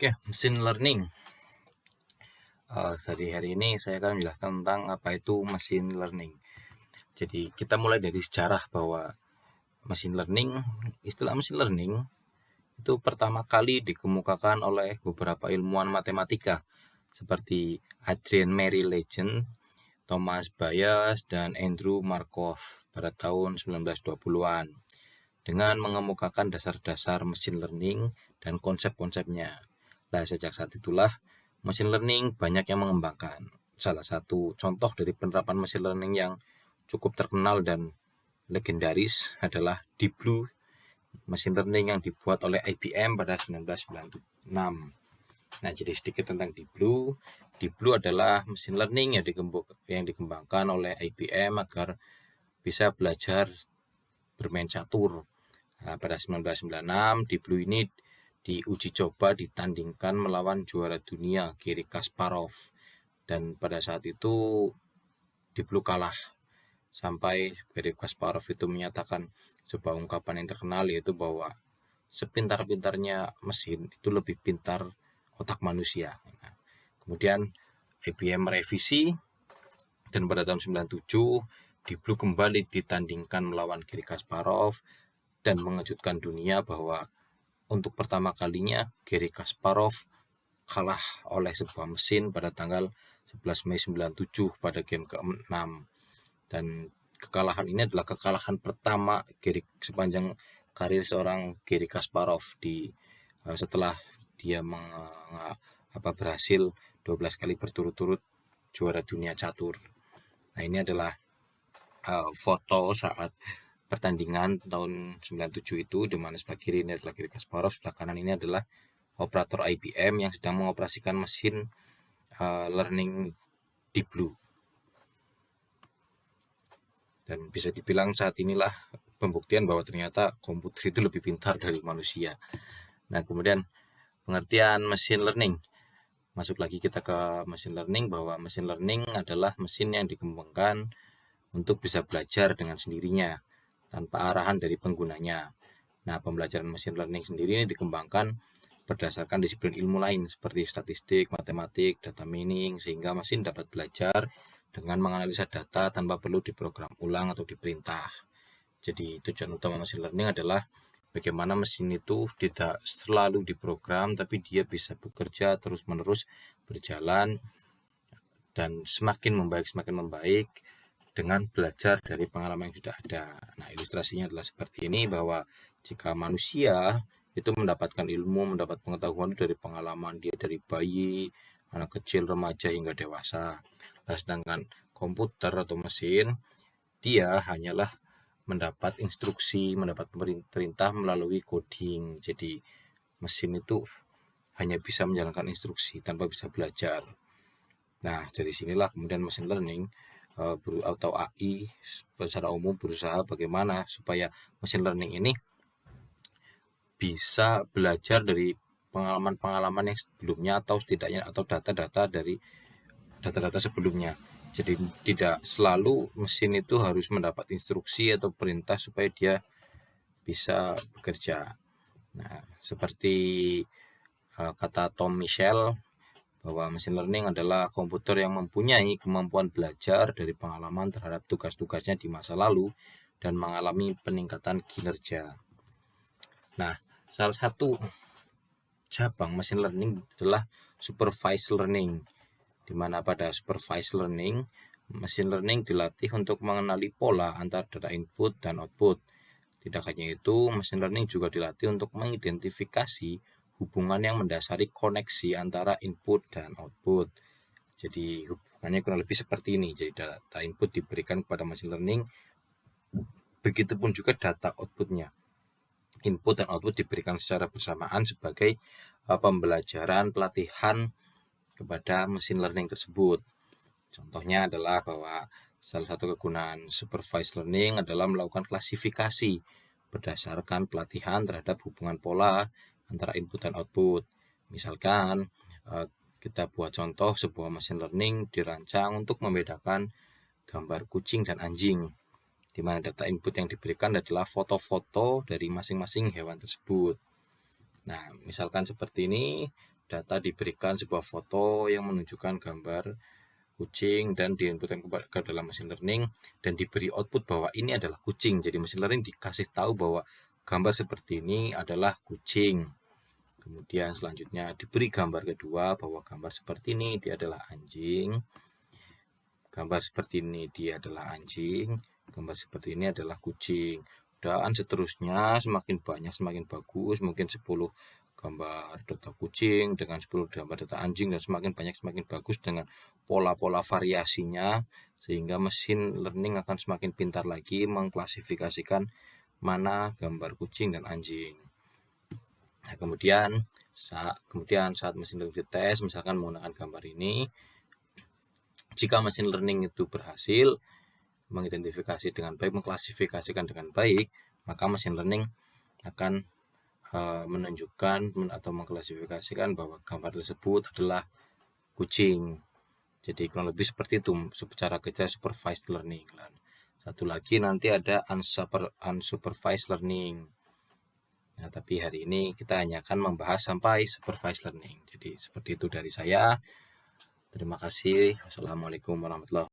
Oke, mesin learning. Hari ini saya akan menjelaskan tentang apa itu mesin learning. Jadi kita mulai dari sejarah bahwa mesin learning, istilah mesin learning itu pertama kali dikemukakan oleh beberapa ilmuwan matematika seperti Adrian Mary Legend, Thomas Bayes, dan Andrew Markov pada tahun 1920-an dengan mengemukakan dasar-dasar mesin learning dan konsep-konsepnya. Nah, sejak saat itulah mesin learning banyak yang mengembangkan. Salah satu contoh dari penerapan mesin learning yang cukup terkenal dan legendaris adalah Deep Blue, mesin learning yang dibuat oleh IBM pada 1996. Nah, jadi sedikit tentang Deep Blue. Deep Blue adalah mesin learning yang dikembangkan oleh IBM agar bisa belajar bermain catur. Nah, pada 1996, Deep Blue ini diuji coba ditandingkan melawan juara dunia Garry Kasparov, dan pada saat itu Deep Blue kalah sampai Garry Kasparov itu menyatakan sebuah ungkapan yang terkenal, yaitu bahwa sepintar-pintarnya mesin itu lebih pintar otak manusia. Nah, kemudian IBM merevisi dan pada tahun 97 Deep Blue kembali ditandingkan melawan Garry Kasparov dan mengejutkan dunia bahwa untuk pertama kalinya Garry Kasparov kalah oleh sebuah mesin pada tanggal 11 Mei 97 pada game ke-6. Dan kekalahan ini adalah kekalahan pertama sepanjang karir seorang Garry Kasparov setelah dia berhasil 12 kali berturut-turut juara dunia catur. Nah, ini adalah foto saat pertandingan tahun 97 itu, di mana sebelah kiri ini adalah Garry Kasparov, sebelah kanan ini adalah operator IBM yang sedang mengoperasikan mesin learning Deep Blue. Dan bisa dibilang saat inilah pembuktian bahwa ternyata komputer itu lebih pintar dari manusia. Nah, kemudian pengertian mesin learning. Masuk lagi kita ke mesin learning, bahwa mesin learning adalah mesin yang dikembangkan untuk bisa belajar dengan sendirinya tanpa arahan dari penggunanya. Nah, pembelajaran mesin learning sendiri ini dikembangkan berdasarkan disiplin ilmu lain seperti statistik, matematik, data mining, sehingga mesin dapat belajar dengan menganalisa data tanpa perlu diprogram ulang atau diperintah. Jadi tujuan utama mesin learning adalah bagaimana mesin itu tidak selalu diprogram, tapi dia bisa bekerja terus-menerus berjalan dan semakin membaik dengan belajar dari pengalaman yang sudah ada. Nah, ilustrasinya adalah seperti ini, bahwa jika manusia itu mendapatkan ilmu, mendapat pengetahuan dari pengalaman dia dari bayi, anak kecil, remaja hingga dewasa. Nah, sedangkan komputer atau mesin, dia hanyalah mendapat instruksi, mendapat perintah melalui coding. Jadi mesin itu hanya bisa menjalankan instruksi tanpa bisa belajar. Nah, dari sinilah kemudian machine learning atau AI secara umum berusaha bagaimana supaya machine learning ini bisa belajar dari pengalaman-pengalaman yang sebelumnya, atau setidaknya atau data-data dari data-data sebelumnya. Jadi tidak selalu mesin itu harus mendapat instruksi atau perintah supaya dia bisa bekerja. Nah, seperti kata Tom Michel, bahwa mesin learning adalah komputer yang mempunyai kemampuan belajar dari pengalaman terhadap tugas-tugasnya di masa lalu dan mengalami peningkatan kinerja. Nah, salah satu cabang mesin learning adalah supervised learning, di mana pada supervised learning, mesin learning dilatih untuk mengenali pola antara data input dan output. Tidak hanya itu, mesin learning juga dilatih untuk mengidentifikasi hubungan yang mendasari koneksi antara input dan output. Jadi hubungannya kurang lebih seperti ini. Jadi data input diberikan kepada mesin learning, begitupun juga data outputnya. Input dan output diberikan secara bersamaan sebagai pembelajaran, pelatihan kepada mesin learning tersebut. Contohnya adalah bahwa salah satu kegunaan supervised learning adalah melakukan klasifikasi berdasarkan pelatihan terhadap hubungan pola antara input dan output. Misalkan kita buat contoh sebuah mesin learning dirancang untuk membedakan gambar kucing dan anjing, di mana data input yang diberikan adalah foto-foto dari masing-masing hewan tersebut. Nah, misalkan seperti ini, data diberikan sebuah foto yang menunjukkan gambar kucing dan diinputkan ke dalam mesin learning dan diberi output bahwa ini adalah kucing. Jadi mesin learning dikasih tahu bahwa gambar seperti ini adalah kucing. Kemudian selanjutnya diberi gambar kedua bahwa gambar seperti ini dia adalah anjing. Gambar seperti ini dia adalah anjing. Gambar seperti ini adalah kucing. Dan seterusnya semakin banyak semakin bagus, mungkin 10 gambar data kucing dengan 10 gambar data anjing, dan semakin banyak semakin bagus dengan pola-pola variasinya, sehingga mesin learning akan semakin pintar lagi mengklasifikasikan mana gambar kucing dan anjing. Nah, kemudian saat mesin learning dites, misalkan menggunakan gambar ini, jika mesin learning itu berhasil mengidentifikasi dengan baik, mengklasifikasikan dengan baik, maka mesin learning akan menunjukkan atau mengklasifikasikan bahwa gambar tersebut adalah kucing. Jadi kurang lebih seperti itu secara kerja supervised learning. Satu lagi nanti ada unsupervised learning. Nah, tapi hari ini kita hanya akan membahas sampai supervised learning. Jadi seperti itu dari saya. Terima kasih. Wassalamualaikum warahmatullahi wabarakatuh.